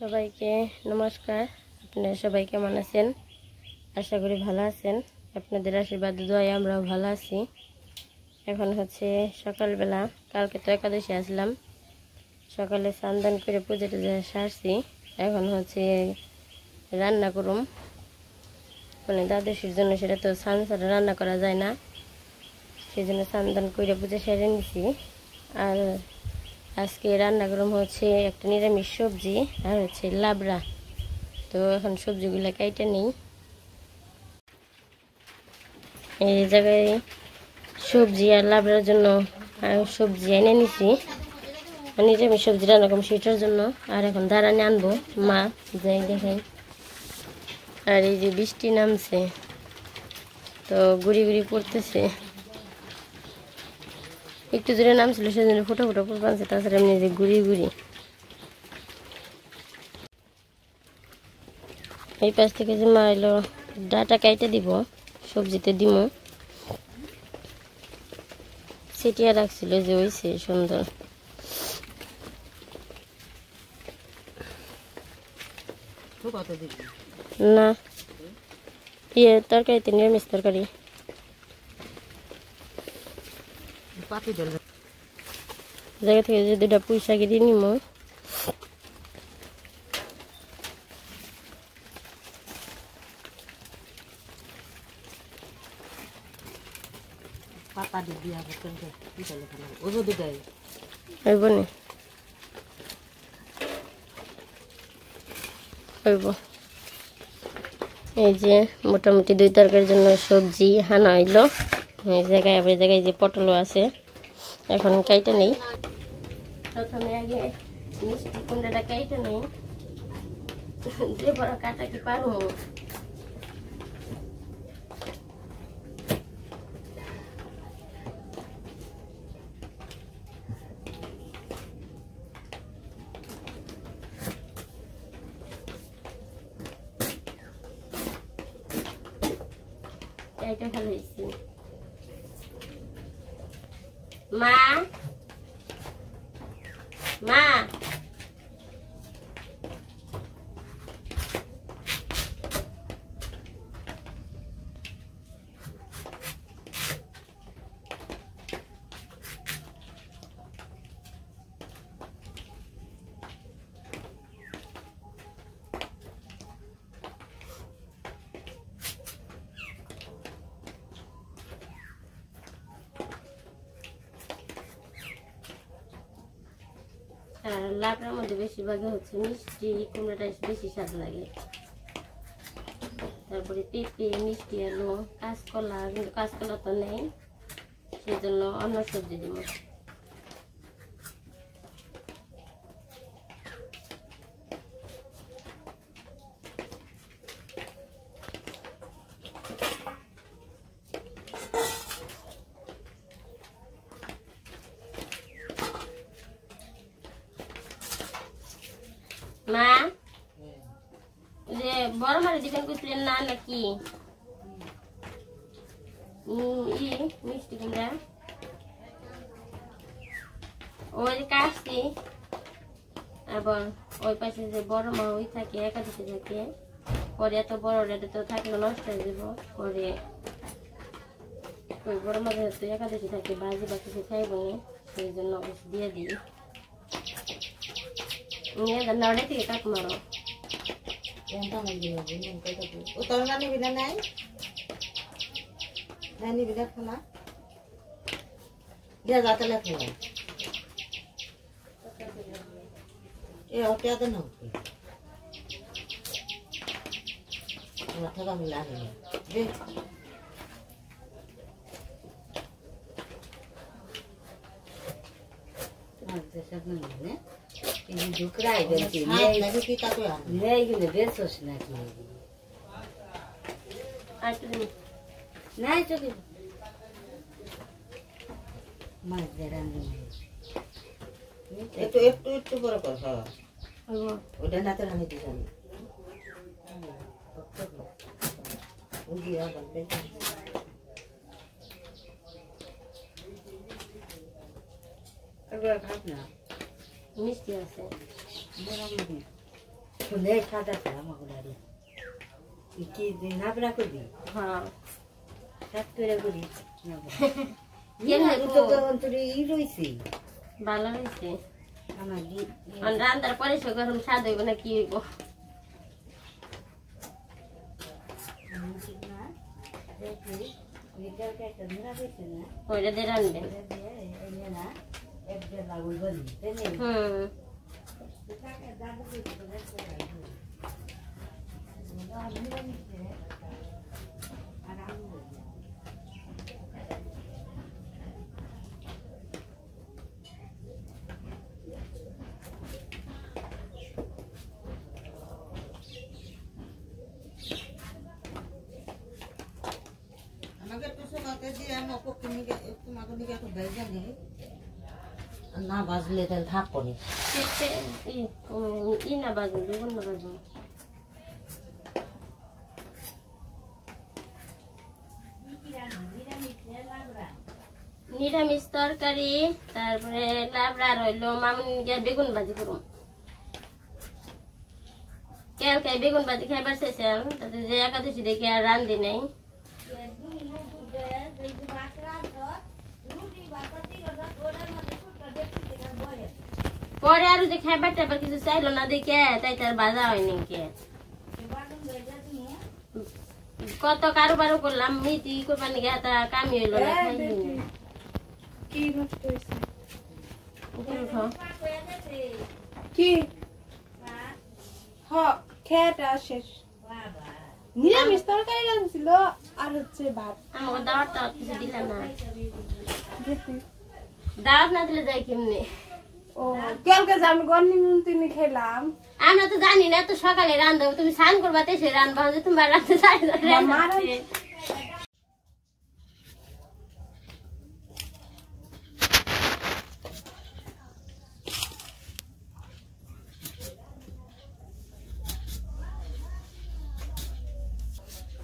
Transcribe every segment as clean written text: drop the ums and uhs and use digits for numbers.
সবাইকে নমস্কার। আপনারা সবাই কেমন আছেন? আশা করি ভালো আছেন। আপনাদের আশীর্বাদ দোয়ায় আমরাও ভালো আছি। এখন হচ্ছে সকালবেলা, কালকে তো একাদশী আসলাম, সকালে স্নান দান করে পুজো টুজো সারছি। এখন হচ্ছে রান্না করুম, মানে দ্বাদশীর জন্য। সেটা তো স্নান ছাড়া রান্না করা যায় না, সেই জন্য স্নান দান করে পুজো সেরে নিছি। আর আজকে রান্না করুম হচ্ছে একটা নিরামিষ সবজি আর হচ্ছে লাবড়া। তো এখন সবজিগুলো কাইটে নেই। এই জায়গায় সবজি আর লাবড়ার জন্য সবজি এনে নিছি, নিরামিষ সবজি রান্না করুম সেটার জন্য। আর এখন দাঁড়ানি আনবো, মা যাই দেখেন। আর এই যে বৃষ্টি নামছে, তো গুড়ি গুড়ি পড়তেছে। একটু জোরে নামছিল, সেজন্য ফুটো ফুটো পড়ছে, তাছাড়া এমনি যে গুড়ি গুড়ি। এই পাশ থেকে যে মা এলো, ডাটা কাইটে দিব, সবজিতে দিব। ছিটিয়ে রাখছিল যে হয়েছে সুন্দর। না, তরকারিতে নিরামিষ তরকারি। জায়গা থেকে যে দুটা পুঁই শাক দিয়ে নিব। এই যে মোটামুটি 2 তরকারির জন্য সবজি হানা হইলো। এই জায়গায় আবার জায়গায় যে পটলও আছে, এখন কাইটা নেই। প্রথমে আগে মিষ্টি কুমড়াটা কাইটা নেই, যে বড় কাটা কি পারবো। এটা ভালো হয়েছে। মা মা লাবড়ার মধ্যে বেশিরভাগই হচ্ছে মিষ্টি কুমড়াটা বেশি স্বাদ লাগে। তারপরে পেঁপে, মিষ্টি আলু, কাঁচকলা, কিন্তু কাঁচকলা তো নেই, সেই জন্য অন্য সবজি দিব। মা যে বড় মারে দিবেন কইছিলেন না নাকি? মিষ্টি কুমড়া ওই যে কাটছি। আবার ওই পাশে যে বড় মা ওই থাকে, একাদশী থাকে, পরে এত বড় রেটে তো থাকলে নষ্ট হয়ে যাব। পরে ওই বড় মা যেহেতু একাদশী থাকে, বাজি বা কিছু খাইব না, সেই জন্য অবশ্য দিয়ে দিই। নড়ে থেকে কাক মারো। ঢুকরাই বলছি বেরছোস নাকি? নাই চোখে মাছ দিয়ে রান্না একটু একটু একটু বড় কর। ওটা নাতে রান্না দিতে জানি ভাব না মিষ্টি আছে। ফুলে খাটা আমাগুলারে কি দিন নাবরা করবি হ্যাঁ সাত করে করি কেমনে তো অন্তরে ই রইছে ভালো হয়েছে আমার রান্নার পরে সে গরম স্বাদ হইব না কি হইব ওইটা দিয়ে রান্নবেন না বাজলে তাহলে থাকবো না ই না বাজু বেগুন না বাজু নিরামিষ তরকারি তারপরে লাবড়া রইলো মামুনি বেগুন ভাজি করুন কালকে বেগুন ভাজি খাইবার শেষেন তাতে যে একাদশী দেখে আর রান্ধি নাই পরে আরো যে খাইবার টাইবার কিছু চাইলো না দেখে তাই তার বাজা হয়নি কে কত কারোবারও করলাম মিটি কোরবানি তা কামি হইলো না কি নষ্ট হয়েছে উঠো কি খেয়াটা শেষ নিরামিষ তরকারি রাঁধছিল আর হচ্ছে ভাত আমাকে দাওয়াত টাওয়াত কিছু দিলে না যেতে দাওয়াত না দিলে যাই কেমনি ও কালকে যে আমি গন্নি মুন্তিনি খেলাম আমরা তো জানি না তো সকালে রান্ধবো তুমি স্নান করবা তো সে রান্ধবা যে তুমি রাঁধতে চাই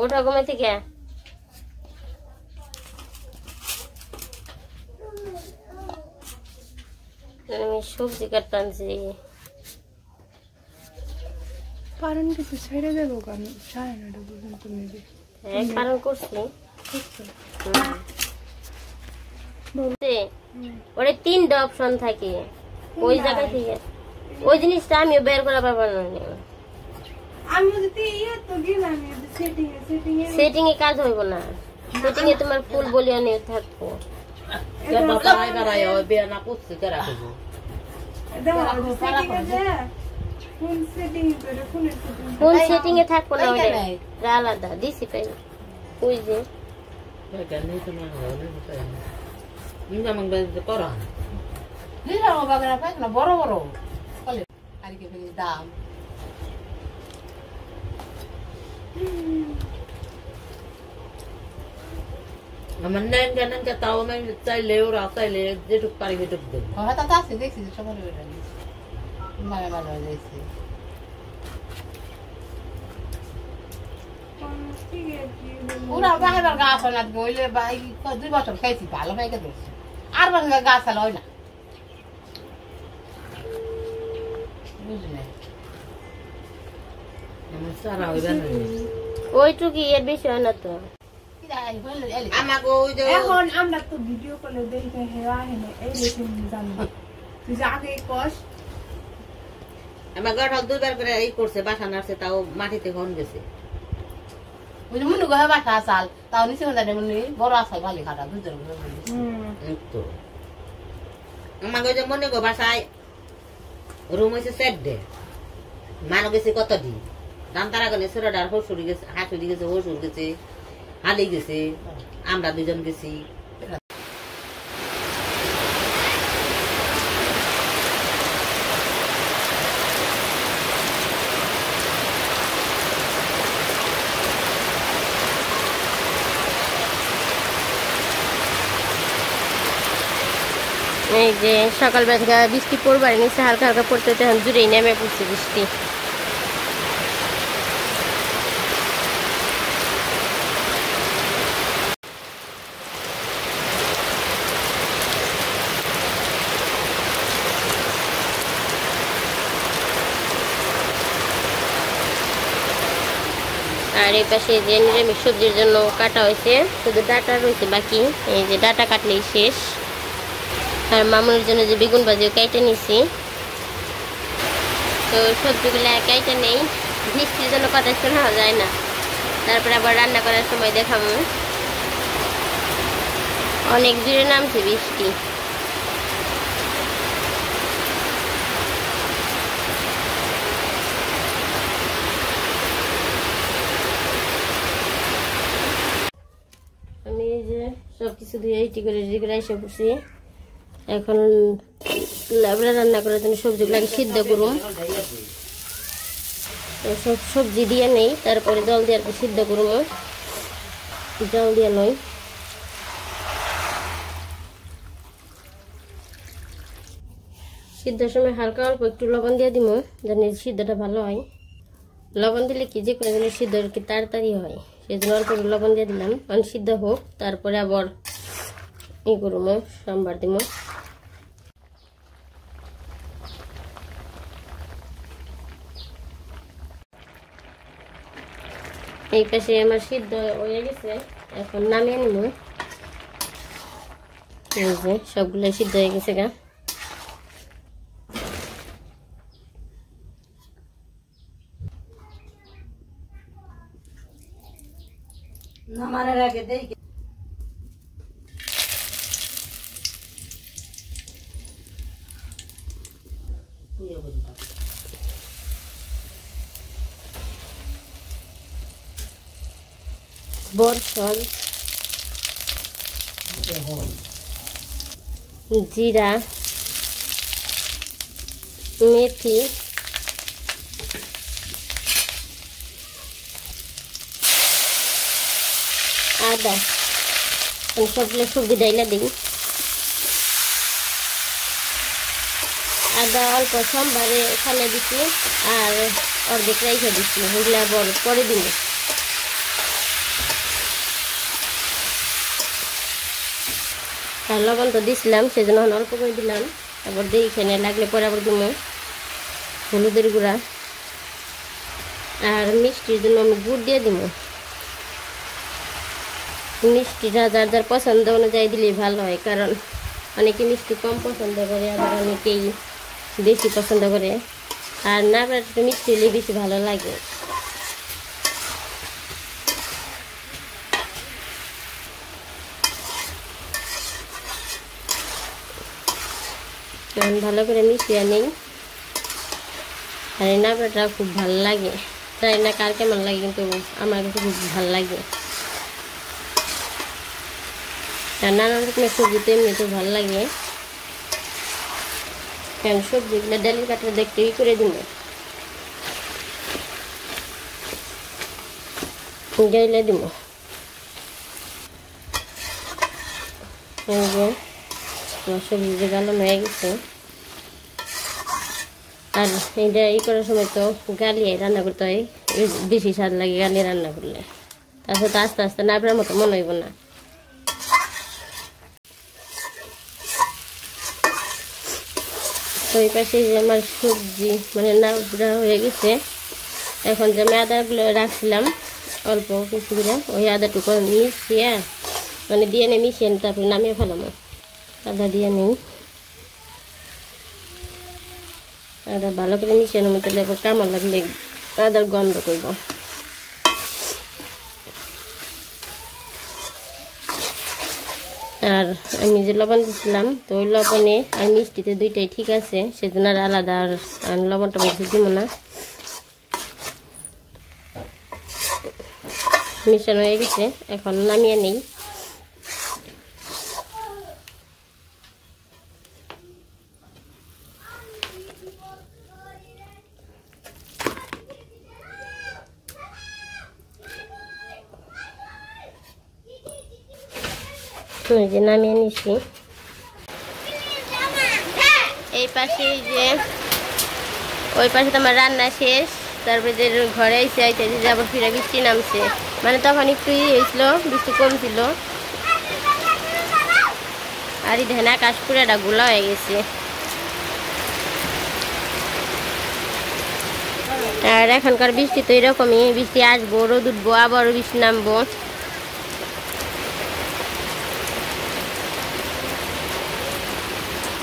ওঠা ঘুমে থেকে আমি সবজি কাটতাছি পারন কিছু ছেড়ে দেবো কেন 9:30 পর্যন্ত নেবে কারণ করছি ওরে 3টা অপশন থাকে ওই জায়গা থেকে ওই জিনিসটা আমিও বের করা পারবো না আমি যদি তো গেলাম সেটিং এ কাজ হইব না সেটিং এ তোমার ফুল বলিয়া নিয়ে থাকবো ফোন সেটিং এ থাকবো না ওটা আলাদা দিছি পাই ওই যে বড় বড় দাম আমার নেন কেন তাও আমি চাইলে ওরা চাইলে যেটুক পারি সেটুক দেবো হয়তো আছে দেখছি সবাই ভালো ভালো যাইছে ওরা বাইবার গাছ না গইলে বাই 2 বছর খাইছি ভালো পাইকে ধরছি আর বাংলা গাছ আলো হয় না বুঝলে আমার সারা হইবে না ওইটুকু এর বেশি হয় না তো এখন আমরা তো ভিডিও কলে দেখে হেরা হেনে এই দেখে জানবো তুই যে আগে কস আমার গাড়াল 2বার করে এই করছে বাসা নাড়ছে তাও মাটিতে ঘন গেছে ওই মনে গো বাসা আসাল তাও নিচে হলে মনে বড় আসাল ভালো খাটা দুধের তো আমাকে যে মনে গো বাসায় রুম হয়েছে 7 ডে মানো গেছে কত দিন দান তারা গেলে ছোটটার হসুরি গেছে হাসুরি গেছে হসুর গেছে হালি গেছে আমরা 2 জন গেছি এই যে সকালবেলা থেকে বৃষ্টি পড়বার নিচে হালকা হালকা পড়তে তখন জুড়েই নেমে পড়ছে বৃষ্টি আর এই পাশে যে নিরামিষ সবজির জন্য কাটা হয়েছে, শুধু ডাটা রয়েছে বাকি। এই যে ডাটা কাটলেই শেষ। আর মামুনের জন্য যে বেগুন ভাজিও কেটে নিছি। তো সবজিগুলো কেটে নেই, বৃষ্টির জন্য কথা শোনা যায় না। তারপরে আবার রান্না করার সময় দেখাবো। অনেক দূরে নামছে বৃষ্টি। আমি এই যে সবকিছু ধুয়ে ইটি করে রেডি করে এসে পড়ছি। এখন লাবড়া রান্না করার জন্য সবজিগুলো সিদ্ধ করুন। সব সবজি দিয়ে নেই, তারপরে জল দিয়ে আর সিদ্ধ করুন। জল দিয়ে নয়, সিদ্ধের সময় হালকা অল্প একটু লবণ দিয়ে দিব, যেন সিদ্ধটা ভালো হয়। লবণ দিলে কি যে কোনো জিনিস সিদ্ধ কি তাড়াতাড়ি হয়, সেই জন্য অল্প লবণ দিয়ে দিলাম। কারণ সিদ্ধ হোক, তারপরে আবার ই করবো, সোমবার দিব। এই পাশে আমার সিদ্ধ হয়ে গেছে, এখন নামিয়ে নিব। এই যে সবগুলো সিদ্ধ হয়ে গেছে গা। নামানোর আগে দেখি বরফল, জিরা, মেথি, আদা, সবগুলো সবজি ডাইলা দিই। আদা অল্প সোমবারে খালে দিচ্ছি, আর অর্ধেক রেখে দিচ্ছি, ওগুলা পরে দিন। আর লবণ তো দিছিলাম, সেজন্য অল্প করে দিলাম। আবার দেখে লাগলে পরে আবার দিব হলুদের গুঁড়া। আর মিষ্টির জন্য আমি গুড় দিয়ে দিব। মিষ্টিটা যার যার পছন্দ অনুযায়ী দিলেই ভালো হয়, কারণ অনেকে মিষ্টি কম পছন্দ করে, আবার অনেকেই বেশি পছন্দ করে। আর না একটু মিষ্টি হলে বেশি ভালো লাগে। ভালো করে মিশিয়ে নেই। আর এই নাড়াটা খুব ভালো লাগে, তাই না কার কেমন লাগে, কিন্তু আমার কাছে খুব ভালো লাগে। আর নানা রকমের সবজি তো এমনি তো ভালো লাগে। কারণ সবজিগুলো ডালের কাঠটা দেখতে ই করে দিব, গাইলে দিব। সবজি যে গালানো হয়ে গেছে। আর এইটা ই করার সময় তো গালিয়ে রান্না করতে হয়, বেশি স্বাদ লাগে গালিয়ে রান্না করলে। তারপর তো আস্তে আস্তে নাবড়ার মতো মনে হইব না। ওই পাশে যে আমার সবজি মানে নাবড়া হয়ে গেছে। এখন যে আমি আদাগুলো রাখছিলাম অল্প কিছু করে, ওই আদাটুকু মিশিয়ে মানে দিয়ে নিয়ে মিশিয়ে তারপরে নামিয়ে ফেলাম। আদা দিয়ে নিই, আদা ভালো করে মিশিয়ে নেব, তাহলে আবার কামড় লাগলে আদার গন্ধ করব। আর আমি যে লবণ দিয়েছিলাম, তো ওই লবণে আর মিষ্টিতে দুইটাই ঠিক আছে, সেজন্য আর আলাদা আর লবণটা বেশি দিব না। মিশানো হয়ে গেছে, এখন নামিয়ে নেই। যে নামিয়ে নিচ্ছি। এই পাশে যে ওই পাশে তো আমার রান্না শেষ। তারপরে যে ঘরে এসে আইতেছে যে আবার ফিরে বৃষ্টি নামছে, মানে তখন একটু হয়েছিল, বৃষ্টি কম ছিল। আর এই দেখেন আকাশ পুরাটা গোলা হয়ে গেছে। আর এখনকার বৃষ্টি তো এরকমই, বৃষ্টি আসবো, রোদ উঠবো, আবারও বৃষ্টি নামবো।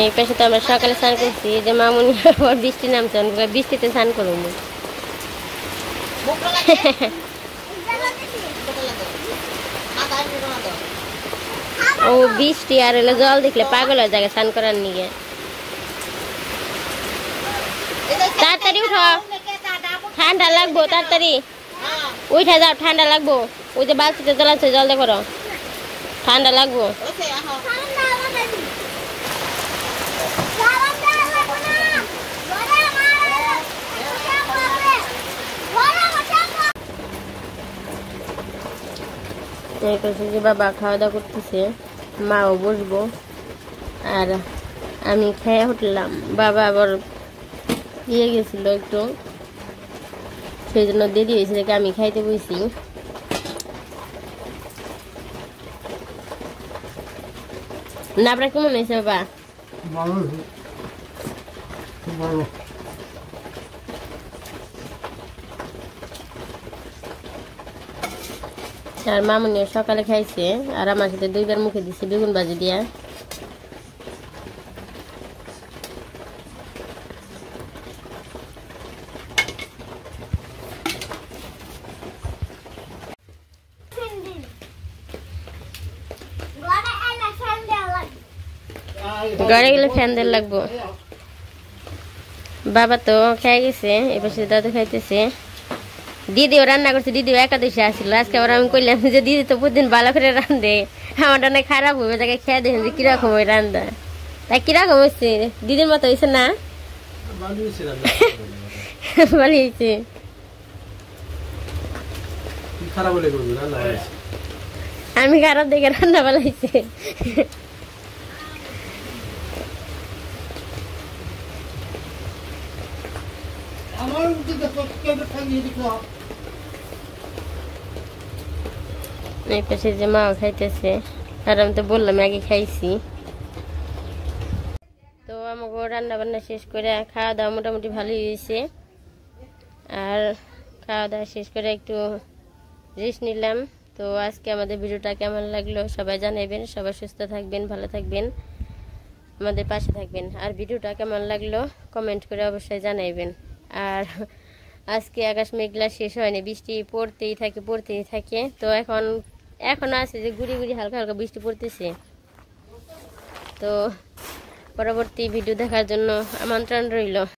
এই পাশে তো আমরা সকালে স্নান করছি, যে মামুনি আবার বৃষ্টি নামছে, বৃষ্টিতে স্নান করবো। ও বৃষ্টি আর হলো জল দেখলে পাগল হয়ে যায় স্নান করার নিয়ে। তাড়াতাড়ি উঠো, ঠান্ডা লাগবো, তাড়াতাড়ি উঠে যাও, ঠান্ডা লাগবো। ওই যে বালতিতে জল আছে, জল দেখো, ঠান্ডা লাগবো। বাবা খাওয়া দাওয়া করতেছে, মাও বসবো, আর আমি খেয়ে উঠলাম। বাবা আবার ইয়ে গেছিল একটু, সেই জন্য দেরি হয়েছে, দেখে আমি খাইতে বসি। নাবড়া কেমন হয়েছে বাবা? আর মামুনিও সকালে খাইছে, আর আমার সাথে 2বার মুখে দিচ্ছে বেগুন ভাজি দিয়া। ঘরে গেলে ফ্যান দিয়ে লাগবো। বাবা তো খেয়ে গেছে, এবার দাদু খাইতেছে। দিদিও রান্না করছে, দিদিও একাদশী আসছিল আজকে। আবার আমি কইলাম যে দিদি তো প্রতিদিন ভালো করে রান্ধে, আমার রান্না খারাপ হবে, তাকে খেয়ে দেখেন যে কিরকম ওই রান্না। তাই কিরকম হচ্ছে, দিদির মতো হয়েছে না? ভালো হয়েছে। আমি খারাপ দেখে রান্না ভালো হয়েছে। এই পাশে যে মাও খাইতেছে, আর আমি তো বললাম আগে খাইছি। তো আমাকে রান্না বান্না শেষ করে খাওয়া দাওয়া মোটামুটি ভালোই হয়েছে। আর খাওয়া দাওয়া শেষ করে একটু রেস্ট নিলাম। তো আজকে আমাদের ভিডিওটা কেমন লাগলো সবাই জানাবেন। সবাই সুস্থ থাকবেন, ভালো থাকবেন, আমাদের পাশে থাকবেন। আর ভিডিওটা কেমন লাগলো কমেন্ট করে অবশ্যই জানাইবেন। আর আজকে আকাশ মেঘলা শেষ হয়নি, বৃষ্টি পড়তেই থাকে। তো এখন আছে যে গুড়ি গুড়ি হালকা হালকা বৃষ্টি পড়তেছে। তো পরবর্তী ভিডিও দেখার জন্য আমন্ত্রণ রইল।